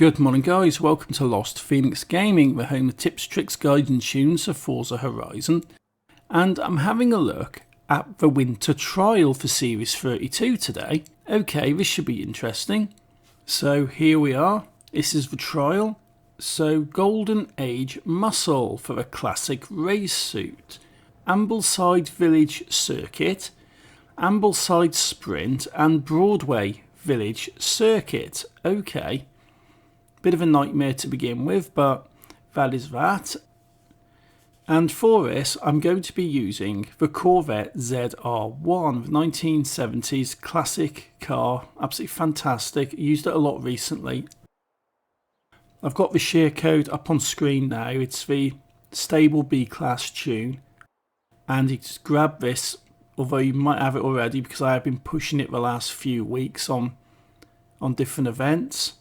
Good morning guys, welcome to Lost Phoenix Gaming, the home of tips, tricks, guides and tunes for Forza Horizon. And I'm having a look at the winter trial for Series 32 today. Okay, this should be interesting. So here we are, this is the trial. So Golden Age Muscle for a classic race suit. Ambleside Village Circuit, Ambleside Sprint and Broadway Village Circuit. Okay. Bit of a nightmare to begin with, but that is that. And for this, I'm going to be using the Corvette ZR-1, 1970s classic car, absolutely fantastic. Used it a lot recently. I've got the share code up on screen now. It's the stable B-class tune, and you just grab this, although you might have it already because I have been pushing it the last few weeks on different events.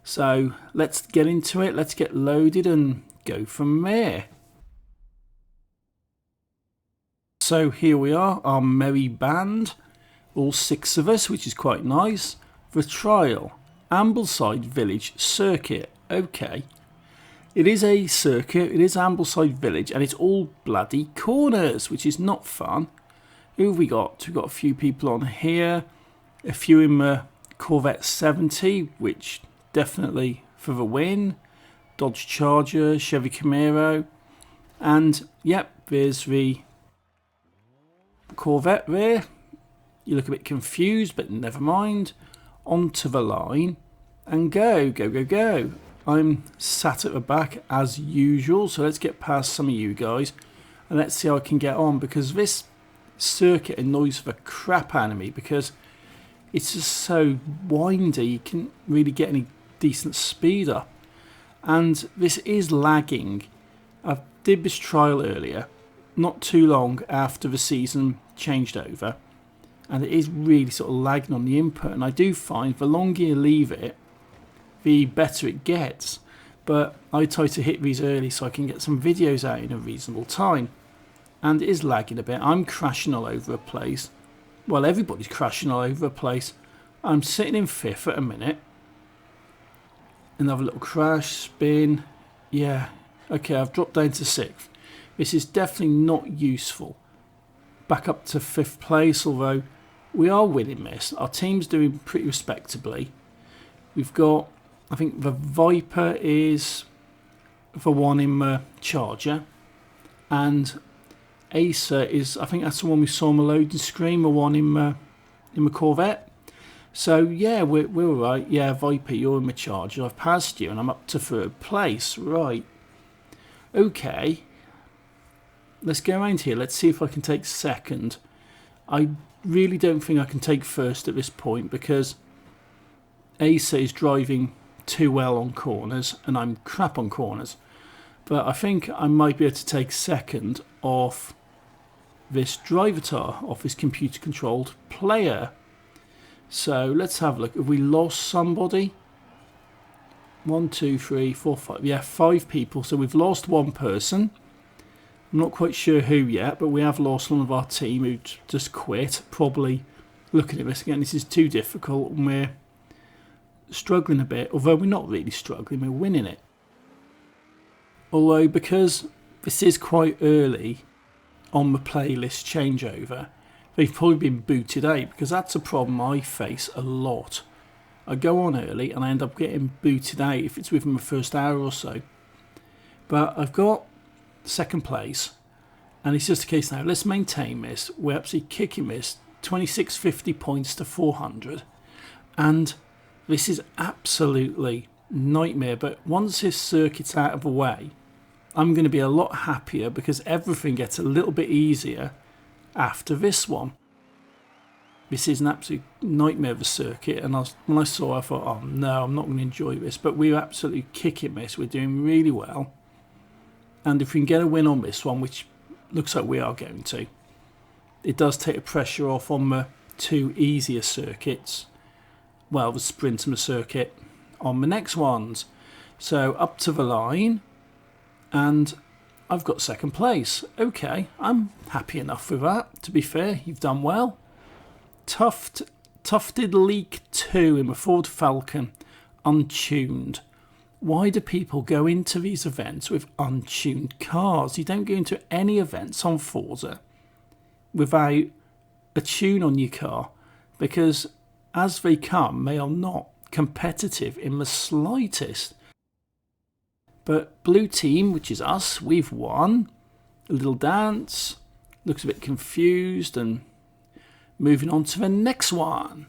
So let's get into it, let's get loaded and go from there. So here we are, our merry band, all 6 of us, which is quite nice. The trial, Ambleside Village Circuit. Okay, it is a circuit, it is Ambleside Village, and it's all bloody corners, which is not fun. Who have we got? We've got a few people on here, a few in the Corvette 70, which definitely for the win. Dodge Charger, Chevy Camaro, and yep, there's the Corvette there. You look a bit confused, but never mind. Onto the line and go, go, go, go. I'm sat at the back as usual, so let's get past some of you guys and let's see how I can get on, because this circuit annoys the crap out of me because it's just so windy. You can't really get any decent speed up, and this is lagging. I did this trial earlier, not too long after the season changed over, and it is really sort of lagging on the input, and I do find the longer you leave it, the better it gets. But I try to hit these early so I can get some videos out in a reasonable time, and it is lagging a bit. I'm crashing all over the place. Well, everybody's crashing all over the place. I'm sitting in 5th at a minute. Another little crash, spin. Yeah, okay, I've dropped down to 6th. This is definitely not useful. Back up to 5th place, although we are winning this. Our team's doing pretty respectably. We've got, I think the Viper is the one in the Charger, and Acer is, I think that's the one we saw on the loading screen, the one in the Corvette. So yeah, we're all right. Yeah, Viper, you're in the Charger. I've passed you and I'm up to 3rd place. Right. Okay. Let's go around here. Let's see if I can take 2nd. I really don't think I can take 1st at this point because Acer is driving too well on corners and I'm crap on corners. But I think I might be able to take 2nd off this Drivatar, off this computer controlled player. So let's have a look. Have we lost somebody? 1, 2, 3, 4, 5. Yeah, 5 people. So we've lost one person. I'm not quite sure who yet, but we have lost one of our team who just quit. Probably looking at this again, this is too difficult and we're struggling a bit. Although we're not really struggling, we're winning it. Although because this is quite early on the playlist changeover, they've probably been booted out, because that's a problem I face a lot. I go on early and I end up getting booted out if it's within the first hour or so. But I've got 2nd place, and it's just a case now, let's maintain this. We're absolutely kicking this, 2650 points to 400, and this is absolutely nightmare. But once this circuit's out of the way, I'm going to be a lot happier because everything gets a little bit easier after this one. This is an absolute nightmare of a circuit, and when I saw it, I thought, oh no, I'm not going to enjoy this. But we're absolutely kicking this. We're doing really well, and if we can get a win on this one, which looks like we are going to, it does take the pressure off on the 2 easier circuits, well, the sprint and the circuit on the next ones. So up to the line, and I've got 2nd place. Okay, I'm happy enough with that. To be fair, you've done well. Tufted Leak 2 in the Ford Falcon. untuned. Why do people go into these events with untuned cars? You don't go into any events on Forza without a tune on your car, because as they come, they are not competitive in the slightest. But blue team, which is us, we've won. A little dance, looks a bit confused, and moving on to the next one.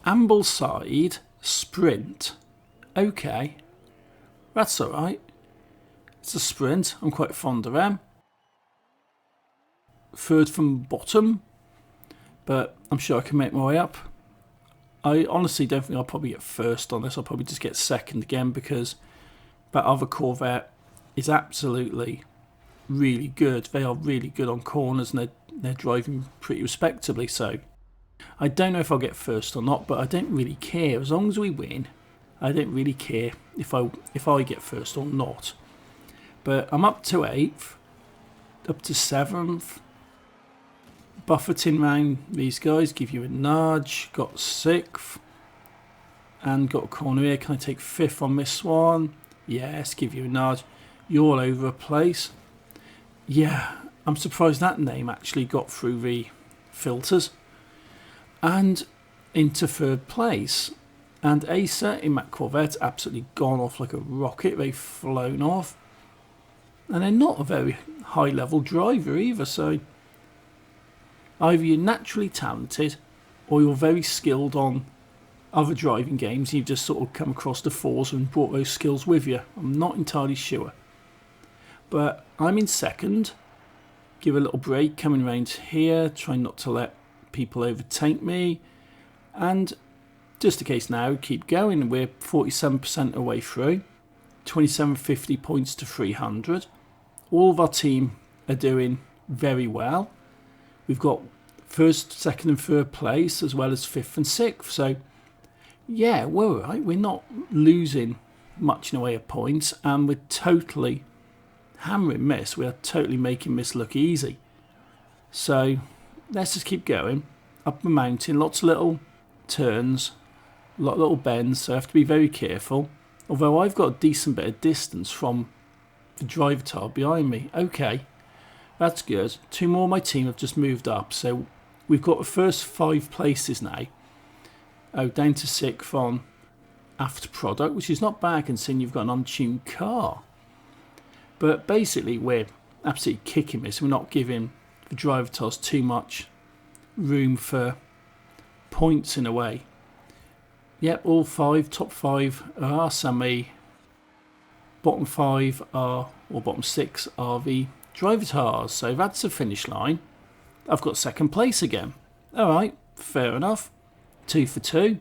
Ambleside sprint. Okay, that's alright. It's a sprint, I'm quite fond of them. Third from bottom, but I'm sure I can make my way up. I honestly don't think I'll probably get first on this. I'll probably just get second again, because that other Corvette is absolutely really good. They are really good on corners, and they're driving pretty respectably. So I don't know if I'll get first or not, but I don't really care. As long as we win, I don't really care if I get first or not. But I'm up to 8th, up to 7th. Buffeting round these guys, give you a nudge. Got 6th, and got a corner here. Can I take 5th on this one? Yes, give you a nudge. You're all over the place. Yeah, I'm surprised that name actually got through the filters. And into 3rd place. And Acer in that Corvette absolutely gone off like a rocket. They've flown off. And they're not a very high level driver either, so either you're naturally talented or you're very skilled on other driving games. You've just sort of come across the Forza and brought those skills with you. I'm not entirely sure. But I'm in 2nd. Give a little break coming around here. Try not to let people overtake me. And just in case now, keep going. We're 47% away through. 2750 points to 300. All of our team are doing very well. We've got 1st, 2nd and 3rd place, as well as 5th and 6th. So yeah, we're all right. We're not losing much in the way of points, and we're totally hammering this. We're totally making this look easy. So let's just keep going up the mountain. Lots of little turns, a lot of little bends, so I have to be very careful. Although I've got a decent bit of distance from the driver tile behind me. Okay, that's good. 2 more of my team have just moved up, so we've got the first 5 places now. Oh, down to 6th on after product, which is not bad considering you've got an untuned car. But basically we're absolutely kicking this. We're not giving the driver tiles too much room for points in a way. Yep, all 5, top 5 are semi. Bottom 5 are, or bottom 6 are the driver tiles. So that's the finish line. I've got 2nd place again. Alright, fair enough. 2 for 2.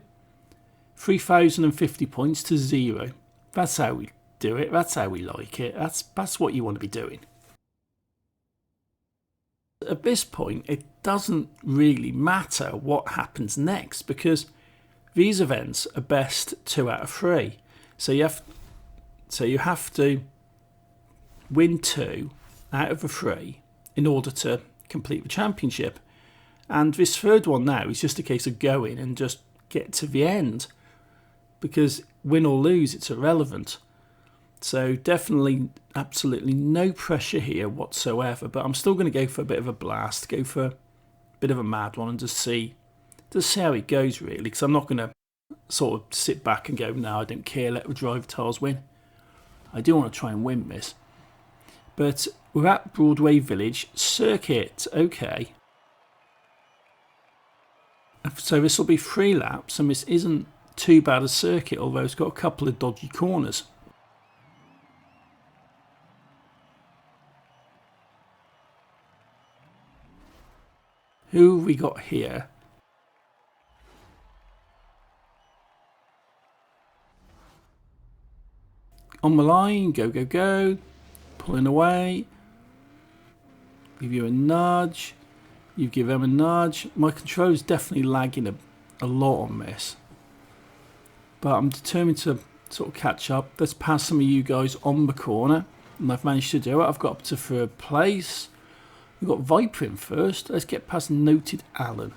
3,050 points to 0. That's how we do it. That's how we like it. That's what you want to be doing. At this point, it doesn't really matter what happens next, because these events are best 2 out of 3. So you have to win 2 out of the 3 in order to complete the championship. And this 3rd one now is just a case of going and just get to the end, because win or lose, it's irrelevant. So definitely absolutely no pressure here whatsoever, but I'm still going to go for a bit of a blast, go for a bit of a mad one, and just see how it goes really, because I'm not going to sort of sit back and go, no, I don't care, let the driver tiles win. I do want to try and win this. But we're at Broadway Village Circuit. Okay. So this will be 3 laps, and this isn't too bad a circuit, although it's got a couple of dodgy corners. Who have we got here? On the line, go, go, go. Pulling away. Give you a nudge. You give them a nudge. My controller's definitely lagging a lot on this. But I'm determined to sort of catch up. Let's pass some of you guys on the corner. And I've managed to do it. I've got up to 3rd place. We've got Viper in first. Let's get past Noted Alan.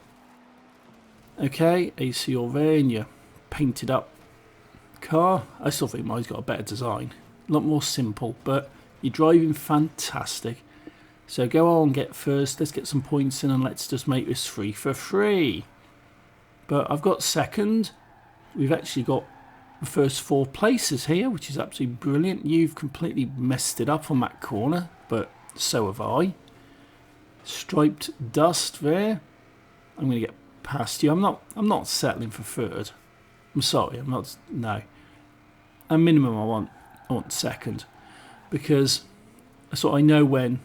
Okay, AC all there in your painted up car. I still think mine's got a better design. A lot more simple, but you're driving fantastic. So go on, get first. Let's get some points in and let's just make this 3 for 3. But I've got 2nd. We've actually got the first 4 places here, which is absolutely brilliant. You've completely messed it up on that corner, but so have I. Striped dust there. I'm going to get past you. I'm not settling for 3rd. I'm sorry, I'm not. No. At minimum, I want 2nd, because I know when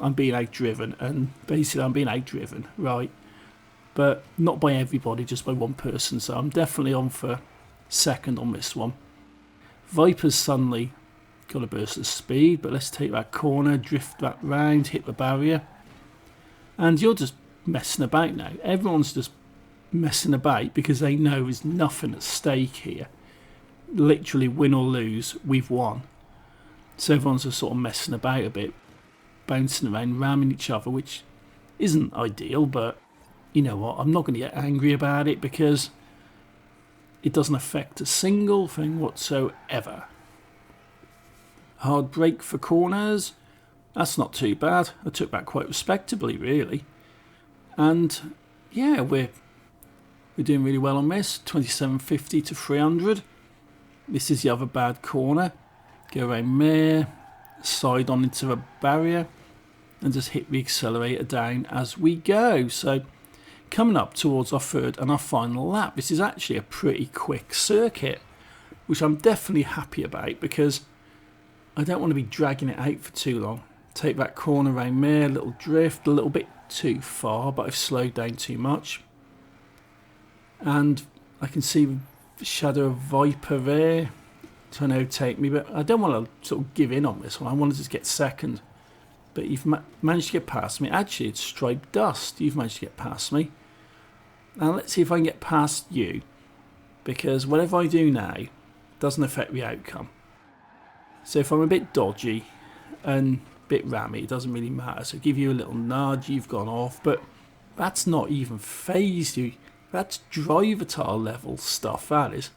I'm being outdriven, and basically I'm being outdriven, right? But not by everybody, just by one person. So I'm definitely on for 2nd on this one. Viper's suddenly got a burst of speed, but let's take that corner, drift that round, hit the barrier. And you're just messing about now. Everyone's just messing about because they know there's nothing at stake here. Literally, win or lose, we've won. So everyone's just sort of messing about a bit, bouncing around, ramming each other, which isn't ideal, but you know what, I'm not going to get angry about it because it doesn't affect a single thing whatsoever. Hard brake for corners. That's not too bad. I took that quite respectably, really. And yeah, we're doing really well on this. 2750 to 300. This is the other bad corner. Go around there, side on into the barrier, and just hit the accelerator down as we go. So coming up towards our 3rd and our final lap. This is actually a pretty quick circuit, which I'm definitely happy about because I don't want to be dragging it out for too long. Take that corner around there, a little drift, a little bit too far, but I've slowed down too much. And I can see the shadow of Viper there trying to overtake me, but I don't want to sort of give in on this one. I want to just get 2nd. But you've managed to get past me. Actually, it's Striped Dust. You've managed to get past me. Now let's see if I can get past you, because whatever I do now doesn't affect the outcome. So if I'm a bit dodgy and a bit rammy, it doesn't really matter. So give you a little nudge, you've gone off, but that's not even phased you. That's driver level stuff, that is.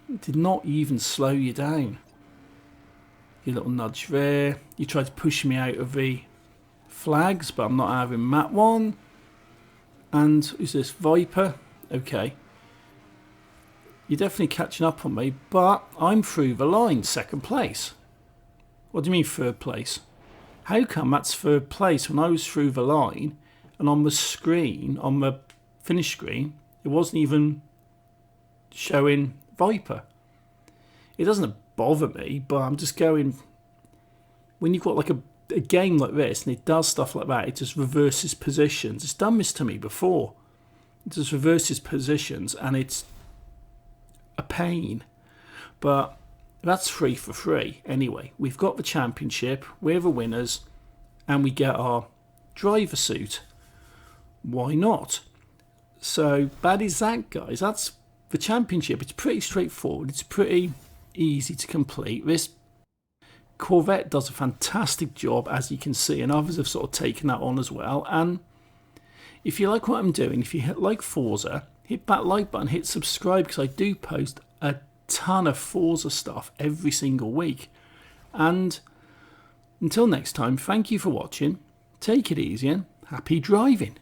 It did not even slow you down. Your little nudge there. You tried to push me out of the flags, but I'm not having that one. And is this Viper? Okay. You're definitely catching up on me, but I'm through the line, 2nd place. What do you mean 3rd place? How come that's 3rd place when I was through the line and on the screen, on the finish screen, it wasn't even showing Viper? It doesn't bother me, but I'm just going, when you've got like a game like this and it does stuff like that, it just reverses positions. It's done this to me before. It just reverses positions and it's a pain. But that's 3 for 3 anyway. We've got the championship, we're the winners, and we get our driver suit. Why not? So that is that, guys. That's the championship. It's pretty straightforward. It's pretty easy to complete. This Corvette does a fantastic job, as you can see, and others have sort of taken that on as well. And if you like what I'm doing, if you like Forza, hit that like button, hit subscribe, because I do post a ton of Forza stuff every single week. And until next time, thank you for watching. Take it easy and happy driving.